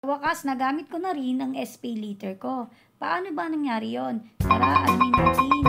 Wakas, nagamit ko na rin ang SPayLater ko. Paano ba nangyari yon? Tara, alamin natin.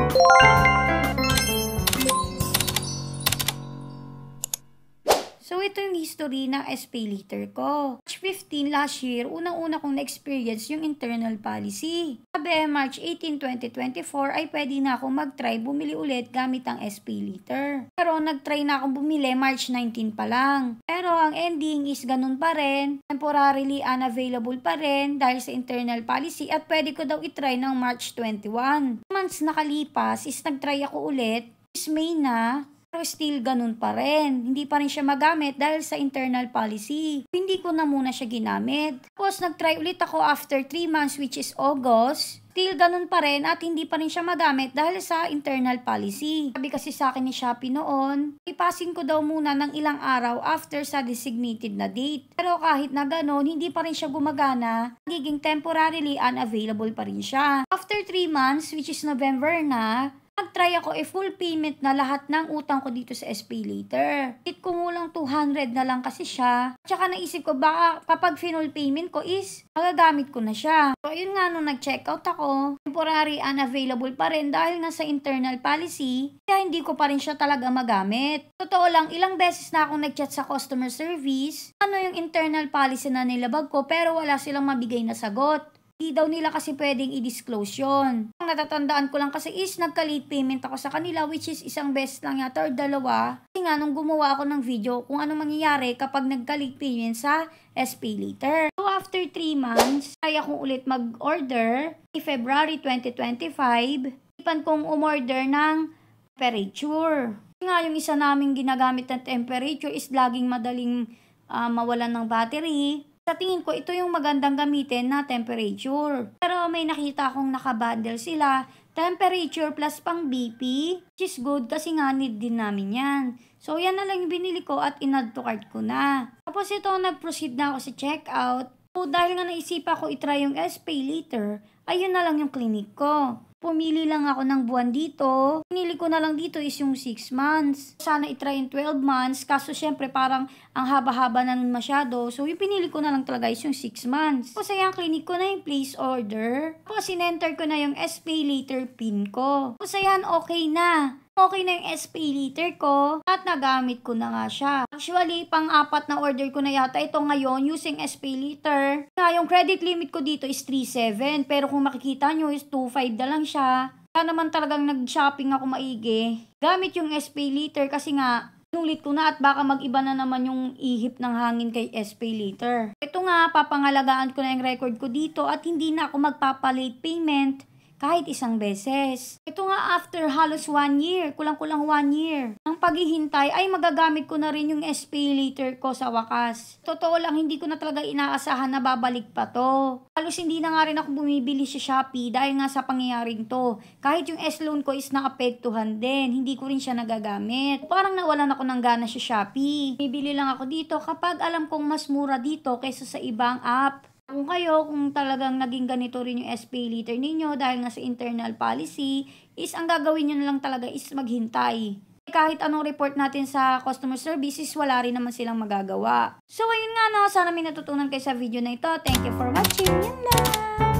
So, ito yung history ng SPayLater ko. March 15 last year, unang-una kong na-experience yung internal policy. Sabi, March 18, 2024 ay pwede na akong mag-try bumili ulit gamit ang SPayLater. Pero nag-try na akong bumili March 19 pa lang. Pero ang ending is ganun pa rin. Temporarily unavailable pa rin dahil sa internal policy at pwede ko daw itry ng March 21. Months nakalipas is nag-try ako ulit. Is May na. Pero still ganun pa rin. Hindi pa rin siya magamit dahil sa internal policy. Hindi ko na muna siya ginamit. Tapos nag-try ulit ako after 3 months which is August. Still ganun pa rin at hindi pa rin siya magamit dahil sa internal policy. Sabi kasi sa akin ni Shopee noon, ipasin ko daw muna ng ilang araw after sa designated na date. Pero kahit na ganun, hindi pa rin siya gumagana. Nagiging temporarily unavailable pa rin siya. After 3 months, which is November na, nag-try ako full payment na lahat ng utang ko dito sa SPayLater. Kumulang 200 na lang kasi siya. Tsaka naisip ko baka kapag final payment ko is magagamit ko na siya. So ayun nga nung nag-checkout ako, temporary unavailable pa rin dahil nga sa internal policy, kaya hindi ko pa rin siya talaga magamit. Totoo lang, ilang beses na akong nag-chat sa customer service, ano yung internal policy na nilabag ko pero wala silang mabigay na sagot. Hindi daw nila kasi pwedeng i-disclose yun. Ang natatandaan ko lang kasi is nagka-late payment ako sa kanila which is isang beses lang yata or dalawa. Kasi nga nung gumawa ako ng video kung ano mangyayari kapag nagka-late payment sa SPayLater. So after 3 months, kaya kong ulit mag-order. February 2025, ipan kong umorder ng temperature. Kasi nga yung isa naming ginagamit na temperature is laging madaling mawalan ng battery. Sa tingin ko, ito yung magandang gamitin na temperature. Pero may nakita akong nakabundle sila, temperature plus pang BP, which is good kasi nga need din namin yan. So, yan na lang yung binili ko at in-add to cart ko na. Tapos ito, nag-proceed na ako sa checkout. So, dahil nga naisipan ko itry yung SPayLater, ayun na lang yung clinic ko. Pumili lang ako ng buwan dito. Pinili ko na lang dito is yung 6 months. Sana itry yung 12 months. Kaso syempre parang ang haba-haba na nun masyado. So yung pinili ko na lang talaga is yung 6 months. Tapos ayan, clinic ko na yung place order. Tapos sinenter ko na yung SPayLater pin ko. Tapos ayan, okay na. Okay na yung SPayLater ko at nagamit ko na nga siya. Actually, pang-apat na order ko na yata ito ngayon using SPayLater. Nga, yung credit limit ko dito is 3.7 pero kung makikita nyo is 2.5 na lang siya. Kaya naman talagang nag-shopping ako maigi. Gamit yung SPayLater kasi nga, nulit ko na at baka mag-iba na naman yung ihip ng hangin kay SPayLater. Ito nga, papangalagaan ko na yung record ko dito at hindi na ako magpapa-late payment kahit isang beses. Ito nga after halos 1 year, kulang-kulang 1 year. Ang paghihintay ay magagamit ko na rin yung SPayLater ko sa wakas. Totoo lang, hindi ko na talaga inaasahan na babalik pa to. Halos hindi na nga rin ako bumibili sa Shopee dahil nga sa pangyayaring to. Kahit yung S-loan ko is naapektuhan din, hindi ko rin siya nagagamit. Parang nawalan ako ng gana sa Shopee. Bibili lang ako dito kapag alam kong mas mura dito kaysa sa ibang app. Kung kayo, kung talagang naging ganito rin yung SPayLater ninyo dahil nga sa internal policy, is ang gagawin nyo na lang talaga is maghintay. Kahit anong report natin sa customer services, wala rin naman silang magagawa. So, ayun nga no, sana may natutunan kayo sa video na ito. Thank you for watching. Yan lang!